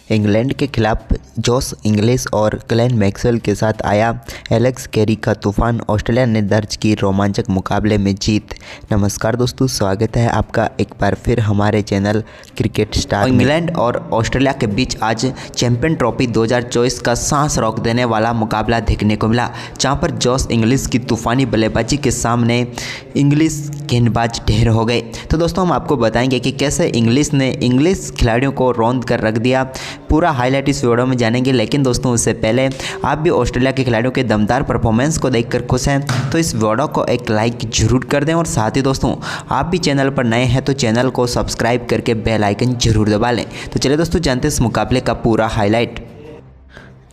England के खिलाफ Josh Inglis और ग्लेन मैक्सवेल के साथ आया एलेक्स कैरी का तूफान। ऑस्ट्रेलिया ने दर्ज की रोमांचक मुकाबले में जीत। नमस्कार दोस्तों, स्वागत है आपका एक बार फिर हमारे चैनल क्रिकेट स्टार। इंग्लैंड और ऑस्ट्रेलिया के बीच आज चैंपियन ट्रॉफी 2024 का सांस रोक देने वाला मुकाबला देखने को मिला, जहां पर जॉश इंग्लिश की तूफानी बल्लेबाजी के सामने इंग्लिश गेंदबाज ढेर हो गए। तो दोस्तों हम आपको बताएंगे कि कैसे इंग्लिश ने इंग्लिश खिलाड़ियों को रौंद कर रख दिया। पूरा हाईलाइट इस वीडियो में जानेंगे, लेकिन दोस्तों उससे पहले आप भी ऑस्ट्रेलिया के खिलाड़ियों के दमदार परफॉर्मेंस को देखकर खुश हैं तो इस वीडियो को एक लाइक जरूर कर दें, और साथ ही दोस्तों आप भी चैनल पर नए हैं तो चैनल को सब्सक्राइब करके बेल आइकन जरूर दबा लें। तो चलिए दोस्तों जानते हैं इस मुकाबले का पूरा हाईलाइट।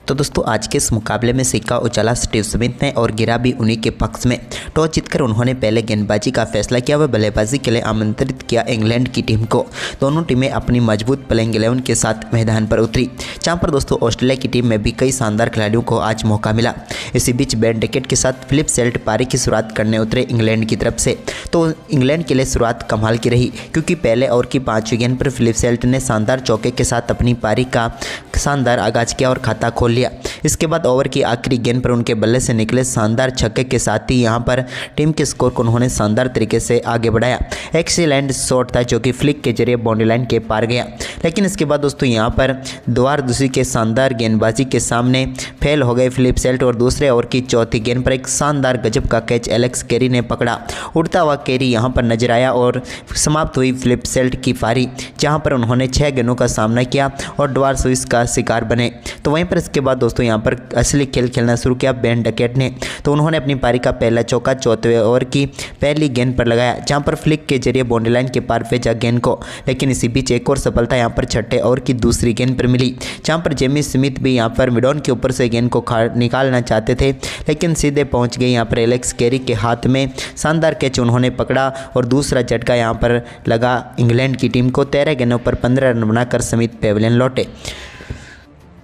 तो दोस्तों आज के इस मुकाबले में सिक्का उछाला स्टीव स्मिथ ने और गिरा भी उन्हीं के पक्ष में। टॉस जीतकर उन्होंने पहले गेंदबाजी का फैसला किया व बल्लेबाजी के लिए आमंत्रित किया इंग्लैंड की टीम को। दोनों टीमें अपनी मजबूत प्लेइंग 11 के साथ मैदान पर उतरी, जहां पर दोस्तों ऑस्ट्रेलिया की टीम में भी कई शानदार खिलाड़ियों को आज मौका मिला। इसी बीच बेन डकेट के साथ फिलिप सेल्ट पारी की शुरुआत करने उतरे इंग्लैंड की तरफ से। तो इंग्लैंड के लिए शुरुआत कमाल की रही, क्योंकि पहले ओवर की 5वीं गेंद पर फिलिप सेल्ट ने शानदार चौके के साथ अपनी पारी का शानदार आगाज किया और खाता खोल लिया। इसके बाद ओवर की आखिरी गेंद पर उनके बल्ले से निकले शानदार छक्के के साथ ही यहां पर टीम के स्कोर को उन्होंने शानदार तरीके से आगे बढ़ाया। एक्सीलेंट शॉट था जो कि फ्लिक के जरिए बाउंड्री लाइन के पार गया, लेकिन इसके बाद दोस्तों यहां पर द्वारदूसी के शानदार गेंदबाजी के सामने फेल हो गए फिलिप सेल्ट, और दूसरे ओवर की 4थी गेंद पर एक शानदार गजब का कैच एलेक्स कैरी ने पकड़ा। उड़ता हुआ कैरी यहां पर नजर आया और समाप्त हुई फिलिप सेल्ट की पारी, जहां पर उन्होंने 6 गेंदों का सामना किया और द्वारदूसी का शिकार बने। तो वहीं पर इसके बाद दोस्तों यहाँ पर असली खेल खेलना शुरू किया बेन डकेट ने। तो उन्होंने अपनी पारी का पहला चौका 4वें ओवर की पहली गेंद पर लगाया, जहां पर फ्लिक के जरिए बाउंड्री लाइन के पार भेजा गेंद को। लेकिन इसी बीच एक और सफलता यहां पर 6ठे ओवर की दूसरी गेंद पर मिली, जहां पर जेमी स्मिथ भी यहां पर मिडॉन के ऊपर से गेंद को निकालना चाहते थे, लेकिन सीधे पहुंच गए यहां पर एलेक्स कैरी के हाथ में। शानदार कैच उन्होंने पकड़ा और दूसरा झटका यहां पर लगा इंग्लैंड की टीम को। 13 गेंदों पर 15 रन बनाकर स्मिथ पेविलियन लौटे।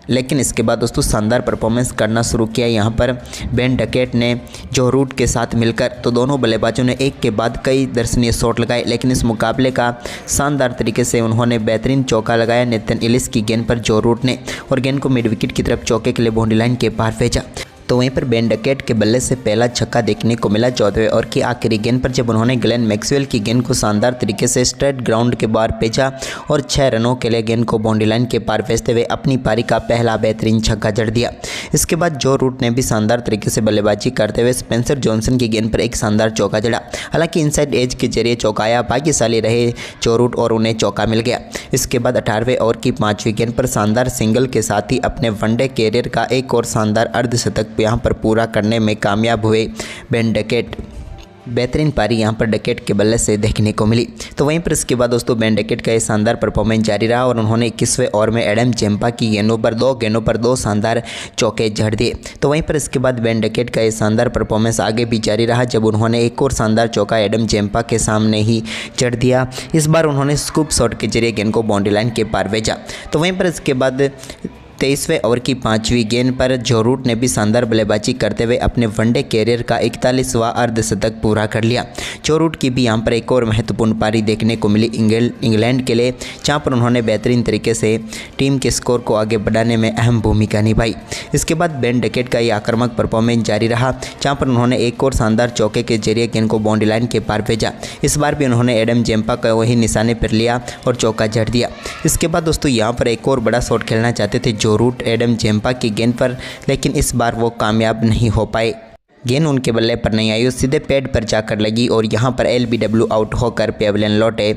लेकिन इसके बाद दोस्तों शानदार परफॉर्मेंस करना शुरू किया यहाँ पर बेन डकेट ने जो रूट के साथ मिलकर। तो दोनों बल्लेबाजों ने एक के बाद कई दर्शनीय शॉट लगाए, लेकिन इस मुकाबले का शानदार तरीके से उन्होंने बेहतरीन चौका लगाया नेथन एलिस की गेंद पर जो रूट ने, और गेंद को मिड विकेट की तरफ चौके के लिए बाउंड्री लाइन के पार भेजा। तो वहीं पर बेन डकेट के बल्ले से पहला छक्का देखने को मिला 14वें ओवर की आखिरी गेंद पर, जब उन्होंने ग्लेन मैक्सवेल की गेंद को शानदार तरीके से स्ट्रेट ग्राउंड के बाहर भेजा और 6 रनों के लिए गेंद को बाउंड्री लाइन के पार भेजते हुए अपनी पारी का पहला बेहतरीन छक्का जड़ दिया। इसके बाद जो रूट ने भी शानदार तरीके से बल्लेबाजी करते हुए स्पेंसर जॉनसन की गेंद पर एक शानदार चौका जड़ा। हालांकि इनसाइड एज के जरिए चौकाया भाग्यशाली रहे जो रूट और उन्हें चौका मिल गया। इसके बाद 18वें ओवर की 5वीं गेंद पर शानदार सिंगल के साथ ही अपने वनडे कैरियर का एक और शानदार अर्धशतक यहाँ पर पूरा करने में कामयाब हुए बेन डकेट। बेहतरीन पारी यहां पर डकेट के बल्ले से देखने को मिली। तो वहीं पर इसके बाद दोस्तों बेन डकेट का ये शानदार परफॉर्मेंस जारी रहा और उन्होंने 21वें ओवर में एडम जेम्पा की गेंदों पर 2 शानदार चौके जड़ दिए। तो वहीं पर इसके बाद बेन डकेट का ये शानदार परफॉर्मेंस आगे भी जारी रहा, जब उन्होंने एक और शानदार चौका एडम जेम्पा के सामने ही जड़ दिया। इस बार उन्होंने स्कूप शॉट के जरिए गेंद को बाउंड्री लाइन के पार भेजा। तो वहीं पर इसके बाद 23वें ओवर की 5वीं गेंद पर जो रूट ने भी शानदार बल्लेबाजी करते हुए अपने वनडे कैरियर का 41वां अर्धशतक पूरा कर लिया। जो रूट की भी यहां पर एक और महत्वपूर्ण पारी देखने को मिली इंग्लैंड के लिए, जहां पर उन्होंने बेहतरीन तरीके से टीम के स्कोर को आगे बढ़ाने में अहम भूमिका निभाई। इसके बाद बेन डकेट का ये आक्रामक परफॉर्मेंस जारी रहा, जहां पर उन्होंने एक और शानदार चौके के जरिए गेंद को बाउंड्री लाइन के पार भेजा। इस बार भी उन्होंने एडम जेम्पा का वही निशाने पर लिया और चौका जड़ दिया। इसके बाद दोस्तों यहाँ पर एक और बड़ा शॉट खेलना चाहते थे जो रूट एडम जेम्पा की गेंद पर, लेकिन इस बार वो कामयाब नहीं हो पाए। गेंद उनके बल्ले पर नहीं आई, सीधे पैड पर जाकर लगी और यहाँ पर LBW आउट होकर पेविलियन लौटे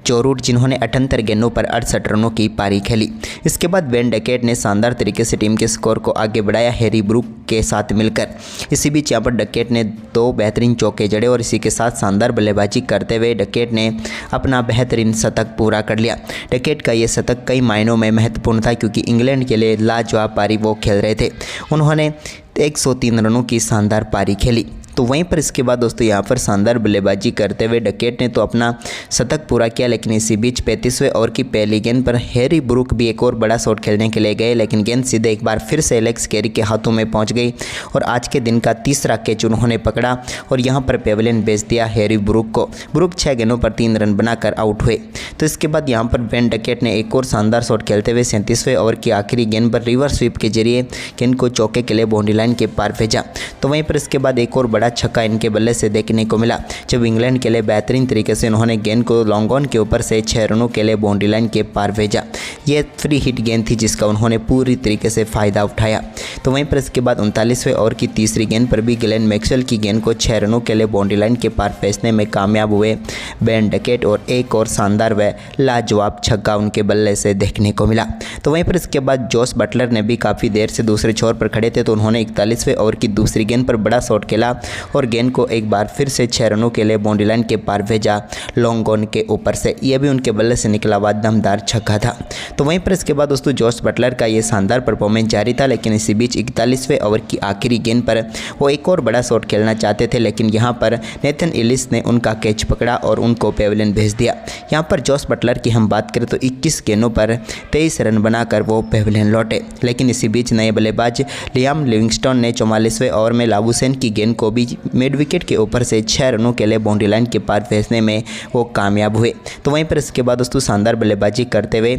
जो रूट, जिन्होंने 78 गेंदों पर 68 रनों की पारी खेली। इसके बाद बेन डकेट ने शानदार तरीके से टीम के स्कोर को आगे बढ़ाया हैरी ब्रूक के साथ मिलकर। इसी बीच यहाँ पर डकेट ने 2 बेहतरीन चौके जड़े और इसी के साथ शानदार बल्लेबाजी करते हुए डकेट ने अपना बेहतरीन शतक पूरा कर लिया। डकेट का ये शतक कई मायनों में महत्वपूर्ण था, क्योंकि इंग्लैंड के लिए लाजवाब पारी वो खेल रहे थे। उन्होंने 103 रनों की शानदार पारी खेली। तो वहीं पर इसके बाद दोस्तों यहाँ पर शानदार बल्लेबाजी करते हुए डकेट ने तो अपना शतक पूरा किया, लेकिन इसी बीच 35वें ओवर की पहली गेंद पर हैरी ब्रूक भी एक और बड़ा शॉट खेलने के लिए गए, लेकिन गेंद सीधे एक बार फिर से एलेक्स कैरी के हाथों में पहुंच गई और आज के दिन का तीसरा कैच उन्होंने पकड़ा और यहां पर पेविलियन भेज दिया हैरी ब्रूक को। ब्रूक 6 गेंदों पर 3 रन बनाकर आउट हुए। तो इसके बाद यहां पर बेन डकेट ने एक और शानदार शॉट खेलते हुए 37वें ओवर की आखिरी गेंद पर रिवर्स स्वीप के जरिए गेंद को चौके के लिए बाउंड्री लाइन के पार भेजा। तो वहीं पर इसके बाद एक और बड़ा छक्का इनके बल्ले से देखने को मिला, जब इंग्लैंड के लिए बेहतरीन तरीके से उन्होंने गेंद को लॉन्ग ऑन के ऊपर से 6 रनों के लिए बाउंड्री लाइन के पार भेजा। ये फ्री हिट गेंद थी जिसका उन्होंने पूरी तरीके से फ़ायदा उठाया। तो वहीं पर इसके बाद 39वें ओवर की तीसरी गेंद पर भी ग्लेन मैक्सवेल की गेंद को 6 रनों के लिए बाउंड्री लाइन के पार भेजने में कामयाब हुए बेन डकेट और एक और शानदार व लाजवाब छक्का उनके बल्ले से देखने को मिला। तो वहीं पर इसके बाद जोस बटलर ने भी काफ़ी देर से दूसरे छोर पर खड़े थे, तो उन्होंने 41वें ओवर की दूसरी गेंद पर बड़ा शॉट खेला और गेंद को एक बार फिर से 6 रनों के लिए बाउंड्री लाइन के पार भेजा लॉन्ग ऑन के ऊपर से। यह भी उनके बल्ले से निकला हुआ दमदार छक्का था। तो वहीं पर इसके बाद दोस्तों जोस बटलर का ये शानदार परफॉर्मेंस जारी था, लेकिन इसी बीच 41वें ओवर की आखिरी गेंद पर वो एक और बड़ा शॉट खेलना चाहते थे, लेकिन यहाँ पर नेथन एलिस ने उनका कैच पकड़ा और उनको पेविलियन भेज दिया। यहाँ पर जोस बटलर की हम बात करें तो 21 गेंदों पर 23 रन बनाकर वो पेविलियन लौटे, लेकिन इसी बीच नए बल्लेबाज लियाम लिविंगस्टन ने 44वें ओवर में लाबुशेन की गेंद को भी मिड विकेट के ऊपर से 6 रनों के लिए बाउंड्री लाइन के पार भेजने में वो कामयाब हुए। तो वहीं पर इसके बाद दोस्तों शानदार बल्लेबाजी करते हुए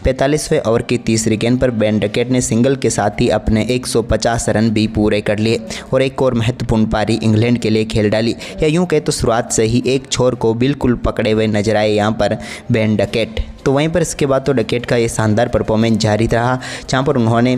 45वें ओवर की तीसरी गेंद पर बेन डकेट ने सिंगल के साथ ही अपने 150 रन भी पूरे कर लिए और एक और महत्वपूर्ण पारी इंग्लैंड के लिए खेल डाली, या यूं कहे तो शुरुआत से ही एक छोर को बिल्कुल पकड़े हुए नजर आए यहाँ पर बेन डकेट। तो वहीं पर इसके बाद तो डकेट का ये शानदार परफॉर्मेंस जारी रहा, जहाँ पर उन्होंने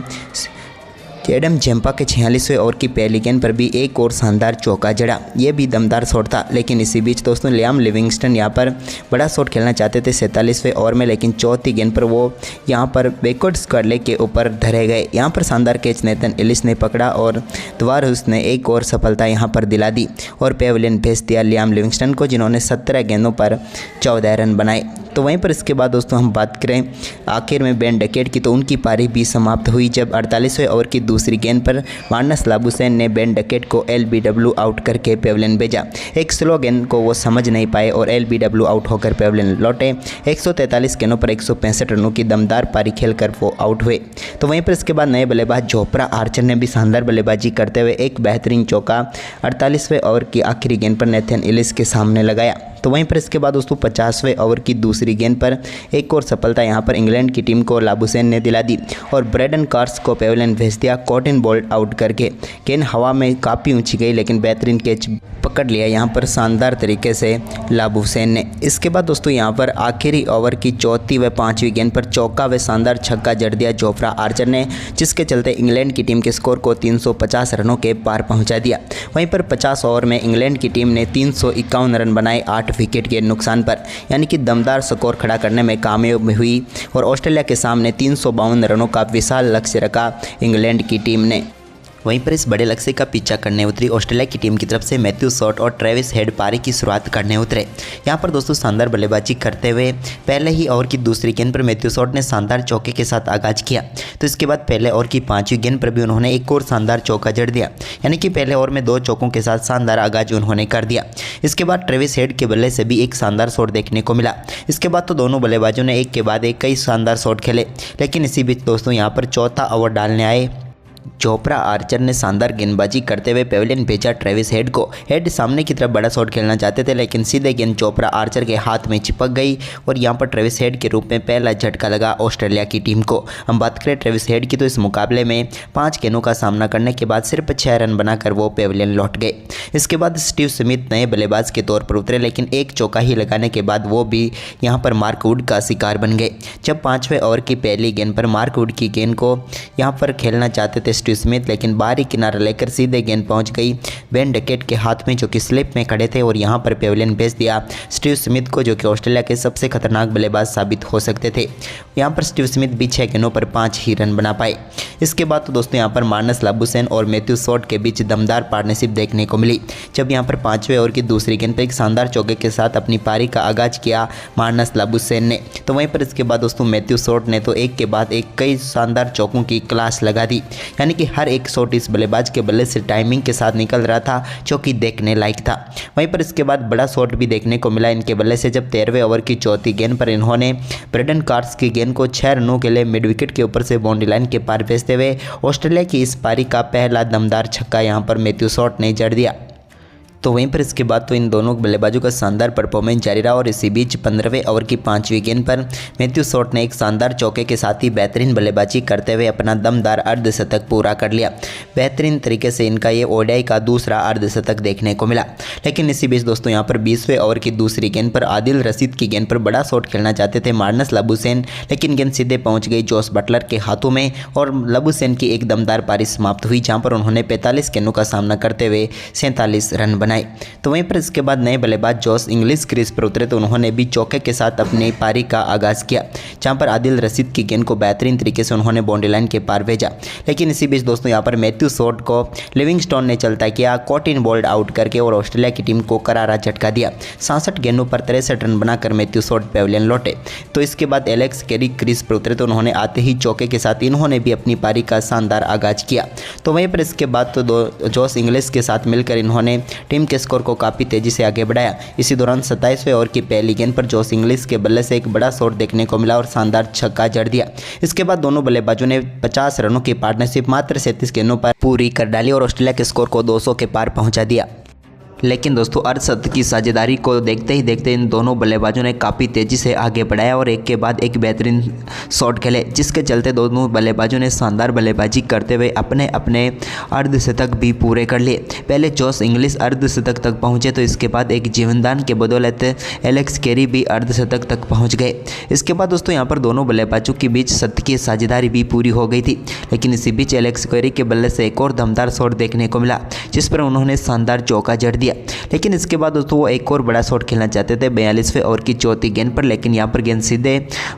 एडम जेम्पा के 46वें ओवर की पहली गेंद पर भी एक और शानदार चौका जड़ा। ये भी दमदार शॉट था, लेकिन इसी बीच दोस्तों लियाम लिविंगस्टन यहाँ पर बड़ा शॉट खेलना चाहते थे 47वें ओवर में, लेकिन चौथी गेंद पर वो यहाँ पर बैकवर्ड स्क्वाडले के ऊपर धरे गए। यहाँ पर शानदार कैच नेथन एलिस ने पकड़ा और दोबारा उसने एक और सफलता यहाँ पर दिला दी और पेविलियन भेज दिया लियाम लिविंगस्टन को, जिन्होंने 17 गेंदों पर 14 रन बनाए। तो वहीं पर इसके बाद दोस्तों हम बात करें आखिर में बेन डकेट की, तो उनकी पारी भी समाप्त हुई जब 48वें ओवर की दूसरी गेंद पर मार्नस लाबुशेन ने बेन डकेट को LBW आउट करके पेविलियन भेजा। एक स्लो गेंद को वो समझ नहीं पाए और LBW आउट होकर पेविलियन लौटे। 143 गेंदों पर 165 रनों की दमदार पारी खेलकर वो आउट हुए। तो वहीं पर इसके बाद नए बल्लेबाज जोफ्रा आर्चर ने भी शानदार बल्लेबाजी करते हुए एक बेहतरीन चौका 48वें ओवर की आखिरी गेंद पर नेथन एलिस के सामने लगाया। तो वहीं पर इसके बाद दोस्तों 50वें ओवर की दूसरी गेंद पर एक और सफलता यहां पर इंग्लैंड की टीम को लाबुशेन ने दिला दी और ब्रेडन कार्स को पेविलियन भेज दिया कॉटन बोल्ट आउट करके। गेंद हवा में काफ़ी ऊंची गई, लेकिन बेहतरीन कैच पकड़ लिया यहां पर शानदार तरीके से लाबुशेन ने। इसके बाद दोस्तों यहां पर आखिरी ओवर की चौथी व पांचवी गेंद पर चौका व शानदार छक्का जड़ दिया जोफ्रा आर्चर ने, जिसके चलते इंग्लैंड की टीम के स्कोर को 350 रनों के पार पहुँचा दिया। वहीं पर 50 ओवर में इंग्लैंड की टीम ने 351 रन बनाए 8 विकेट के नुकसान पर, यानी कि दमदार स्कोर खड़ा करने में कामयाब हुई और ऑस्ट्रेलिया के सामने 352 रनों का विशाल लक्ष्य रखा इंग्लैंड की टीम ने। वहीं पर इस बड़े लक्ष्य का पीछा करने उतरी ऑस्ट्रेलिया की टीम की तरफ से मैथ्यू शॉट और ट्रेविस हेड पारी की शुरुआत करने उतरे। यहां पर दोस्तों शानदार बल्लेबाजी करते हुए पहले ही ओवर की दूसरी गेंद पर मैथ्यू शॉट ने शानदार चौके के साथ आगाज किया। तो इसके बाद पहले ओवर की पांचवी गेंद पर भी उन्होंने एक और शानदार चौका जड़ दिया, यानी कि पहले ओवर में 2 चौकों के साथ शानदार आगाज उन्होंने कर दिया। इसके बाद ट्रेविस हेड के बल्ले से भी एक शानदार शॉट देखने को मिला। इसके बाद तो दोनों बल्लेबाजों ने एक के बाद एक कई शानदार शॉट खेले, लेकिन इसी बीच दोस्तों यहाँ पर चौथा ओवर डालने आए जोफ्रा आर्चर ने शानदार गेंदबाजी करते हुए पेविलियन भेजा ट्रेविस हेड को। हेड सामने की तरफ बड़ा शॉट खेलना चाहते थे, लेकिन सीधे गेंद जोफ्रा आर्चर के हाथ में चिपक गई और यहां पर ट्रेविस हेड के रूप में पहला झटका लगा ऑस्ट्रेलिया की टीम को। हम बात करें ट्रेविस हेड की, तो इस मुकाबले में 5 गेंदों का सामना करने के बाद सिर्फ 6 रन बनाकर वो पेविलियन लौट गए। इसके बाद स्टीव स्मिथ नए बल्लेबाज के तौर पर उतरे, लेकिन एक चौका ही लगाने के बाद वो भी यहाँ पर मार्क वुड का शिकार बन गए। जब 5वें ओवर की पहली गेंद पर मार्क वुड की गेंद को यहाँ पर खेलना चाहते थे स्टीव स्मिथ, लेकिन बाहरी किनारा लेकर सीधे गेंद पहुंच गई बेन डकेट के हाथ में, जो कि स्लिप में खड़े थे और यहां पर पेविलियन भेज दिया स्टीव स्मिथ को, जो कि ऑस्ट्रेलिया के सबसे खतरनाक बल्लेबाज साबित हो सकते थे। यहां पर स्टीव स्मिथ भी 6 गेंदों पर 5 ही रन बना पाए। इसके बाद तो दोस्तों यहां पर मार्नस लाबुशेन और मैथ्यू शॉट के बीच दमदार पार्टनरशिप देखने को मिली, जब यहां पर 5वें ओवर की दूसरी गेंद पर एक शानदार चौके के साथ अपनी पारी का आगाज किया मार्नस लाबुशेन ने। तो वहीं पर इसके बाद दोस्तों मैथ्यू शॉट ने तो एक के बाद एक कई शानदार चौकों की क्लास लगा दी। यानी कि हर एक शॉट इस बल्लेबाज के बल्ले से टाइमिंग के साथ निकल रहा था, जो कि देखने लायक था। वहीं पर इसके बाद बड़ा शॉट भी देखने को मिला इनके बल्ले से, जब 13वें ओवर की चौथी गेंद पर इन्होंने ब्रेंडन कार्स की गेंद को 6 रनों के लिए मिड विकेट के ऊपर से बाउंड्री लाइन के पार भेजते हुए ऑस्ट्रेलिया की इस पारी का पहला दमदार छक्का यहां पर मैथ्यू शॉट ने जड़ दिया। तो वहीं पर इसके बाद तो इन दोनों बल्लेबाजों का शानदार परफॉर्मेंस जारी रहा और इसी बीच 15वें ओवर की 5वीं गेंद पर मैथ्यू शॉट ने एक शानदार चौके के साथ ही बेहतरीन बल्लेबाजी करते हुए अपना दमदार अर्धशतक पूरा कर लिया। बेहतरीन तरीके से इनका ये ओडीआई का दूसरा अर्धशतक देखने को मिला। लेकिन इसी बीच दोस्तों यहाँ पर 20वें ओवर की दूसरी गेंद पर आदिल रशीद की गेंद पर बड़ा शॉट खेलना चाहते थे मार्नस लबुशेन, लेकिन गेंद सीधे पहुँच गई जोस बटलर के हाथों में और लबुशेन की एक दमदार पारी समाप्त हुई, जहाँ पर उन्होंने 45 गेंदों का सामना करते हुए 47 रन बनाए। तो वहीं पर इसके बाद नए बल्लेबाज जॉस इंग्लिश क्रीज पर उतरे तो उन्होंने भी चौके के साथ अपनी पारी का आगाज़ किया, जहां पर आदिल रशीद की गेंद को बेहतरीन तरीके से उन्होंने बाउंड्री लाइन के पार भेजा। लेकिन इसी बीच दोस्तों यहां पर मैथ्यू शॉट को लिविंगस्टोन ने चलता किया, कॉटिन बोल्ड आउट करके और ऑस्ट्रेलिया की टीम को करारा झटका दिया। 66 गेंदों पर 63 रन बनाकर मैथ्यू शॉट पेविलियन लौटे। तो इसके बाद एलेक्स कैरी क्रीज पर उतरे तो उन्होंने आते ही चौके के साथ इन्होंने भी अपनी पारी का शानदार आगाज़ किया। तो वहीं पर इसके बाद तो जॉस इंग्लिश के साथ मिलकर इन्होंने टीम के स्कोर को काफ़ी तेज़ी से आगे बढ़ाया। इसी दौरान 27वें ओवर की पहली गेंद पर जॉस इंग्लिश के बल्ले से एक बड़ा शॉट देखने को मिला और शानदार छक्का जड़ दिया। इसके बाद दोनों बल्लेबाजों ने 50 रनों की पार्टनरशिप मात्र 37 गेंदों पर पूरी कर डाली और ऑस्ट्रेलिया के स्कोर को 200 के पार पहुंचा दिया। लेकिन दोस्तों अर्धशतक की साझेदारी को देखते ही देखते इन दोनों बल्लेबाजों ने काफ़ी तेज़ी से आगे बढ़ाया और एक के बाद एक बेहतरीन शॉट खेले, जिसके चलते दोनों बल्लेबाजों ने शानदार बल्लेबाजी करते हुए अपने अपने अर्धशतक भी पूरे कर लिए। पहले जॉस इंग्लिश अर्धशतक तक पहुंचे तो इसके बाद एक जीवनदान के बदौलत एलेक्स कैरी भी अर्धशतक तक पहुंच गए। इसके बाद दोस्तों यहां पर दोनों बल्लेबाजों के बीच शतकीय साझेदारी भी पूरी हो गई थी। लेकिन इसी बीच एलेक्स कैरी के बल्ले से एक और दमदार शॉट देखने को मिला, जिस पर उन्होंने शानदार चौका जड़ दिया। लेकिन इसके बाद दोस्तों वो एक और बड़ा शॉट खेलना चाहते थे 42वें ओवर की चौथी गेंद पर, लेकिन यहां पर गेंद सीधे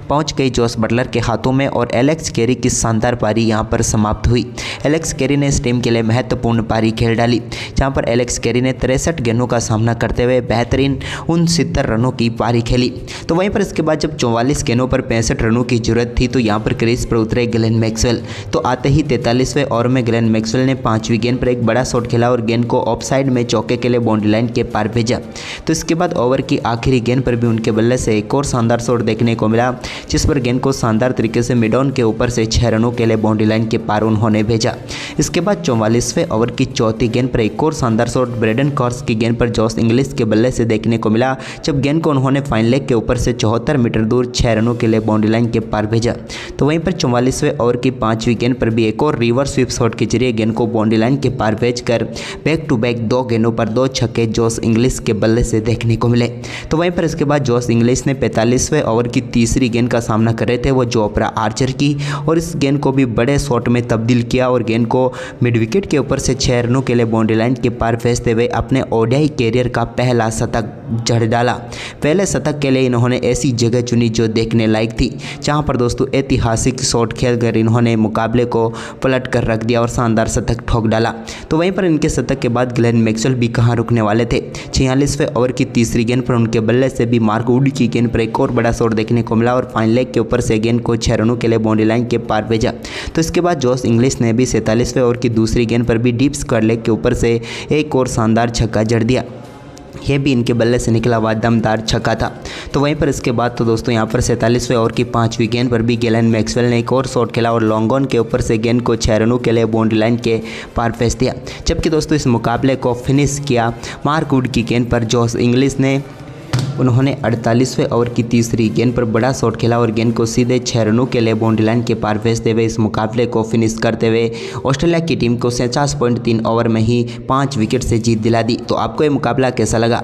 पहुंच गई जोस बटलर के हाथों में और एलेक्स कैरी की शानदार पारी यहां पर समाप्त हुई। एलेक्स कैरी ने इस टीम के लिए महत्वपूर्ण पारी खेल डाली, जहां पर एलेक्स कैरी ने 63 गेंदों का सामना करते हुए बेहतरीन 69 रनों की पारी खेली। तो वहीं पर इसके बाद जब 44 गेंदों पर 65 रनों की जरूरत थी तो यहाँ पर क्रीज पर उतरे ग्लेन मैक्सवेल। तो आते ही 43वें ओवर में ग्लेन मैक्सवेल ने 5वीं गेंद पर एक बड़ा शॉट खेला और गेंद को ऑफ साइड में चौके के लिए बाउंड्री लाइन के पार भेजा। तो इसके बाद ओवर की आखिरी गेंद पर भी उनके बल्ले से एक और शानदार शॉट देखने को मिला, जिस पर गेंद को शानदार तरीके से मिड ऑन के ऊपर से 6 रनों के लिए बाउंड्री लाइन के पार उन्होंने भेजा। इसके बाद 44वें ओवर की चौथी गेंद पर एक और शानदार शॉट ब्रेंडन कार्स की गेंद पर जॉस इंग्लिश के बल्ले से देखने को मिला, जब गेंद को उन्होंने फाइन लेग के ऊपर से 74 मीटर दूर 6 रनों के लिए बाउंड्री लाइन के पार भेजा। तो वहीं पर 44वें ओवर की 5वीं गेंद पर भी एक और रिवर्स स्वीप शॉट के जरिए गेंद को बाउंड्री लाइन के पार भेजकर बैक टू बैक 2 गेंदों पर 2 छक्के जॉस इंग्लिश के बल्ले से देखने को मिले। तो वहीं पर इसके बाद जॉस इंग्लिश ने 45वें ओवर की तीसरी गेंद का सामना कर रहे थे वो जोफ्रा आर्चर की, और इस गेंद को भी बड़े शॉट में तब्दील किया और गेंद को मिड विकेट के ऊपर से 6 रनों के लिए बाउंड्री लाइन के पार भेजते हुए अपने ओडीआई कैरियर का पहला शतक जड़ डाला। पहले शतक के लिए इन्होंने ऐसी जगह चुनी जो देखने लायक थी, जहां पर दोस्तों ऐतिहासिक शॉट खेलकर इन्होंने मुकाबले को पलट कर रख दिया और शानदार शतक ठोक डाला। तो वहीं पर इनके शतक के बाद ग्लेन मैक्सवेल भी कहां रुकने वाले थे। 46वें ओवर की तीसरी गेंद पर उनके बल्ले से भी मार्क वुड की गेंद पर एक और बड़ा शॉट देखने को मिला और फाइन लेग के ऊपर से गेंद को 6 रनों के लिए बाउंड्री लाइन के पार भेजा। तो इसके बाद जॉस इंग्लिश ने भी 47वें ओवर की दूसरी गेंद पर भी डीप स्क्वायर लेग के ऊपर से एक और शानदार छक्का जड़ दिया। यह भी इनके बल्ले से निकला हुआ दमदार छक्का था। तो वहीं पर इसके बाद तो दोस्तों यहाँ पर 47वें ओवर की 5वीं गेंद पर भी ग्लेन मैक्सवेल ने एक और शॉट खेला और लॉन्ग ऑन के ऊपर से गेंद को 6 रनों के लिए बाउंड्री लाइन के पार भेज दिया। जबकि दोस्तों इस मुकाबले को फिनिश किया मार्क वुड की गेंद पर जॉस इंग्लिश ने। उन्होंने 48वें ओवर की तीसरी गेंद पर बड़ा शॉट खेला और गेंद को सीधे 6 रनों के लिए बाउंड्री लाइन के पार भेजते हुए इस मुकाबले को फिनिश करते हुए ऑस्ट्रेलिया की टीम को 49.3 ओवर में ही 5 विकेट से जीत दिला दी। तो आपको ये मुकाबला कैसा लगा?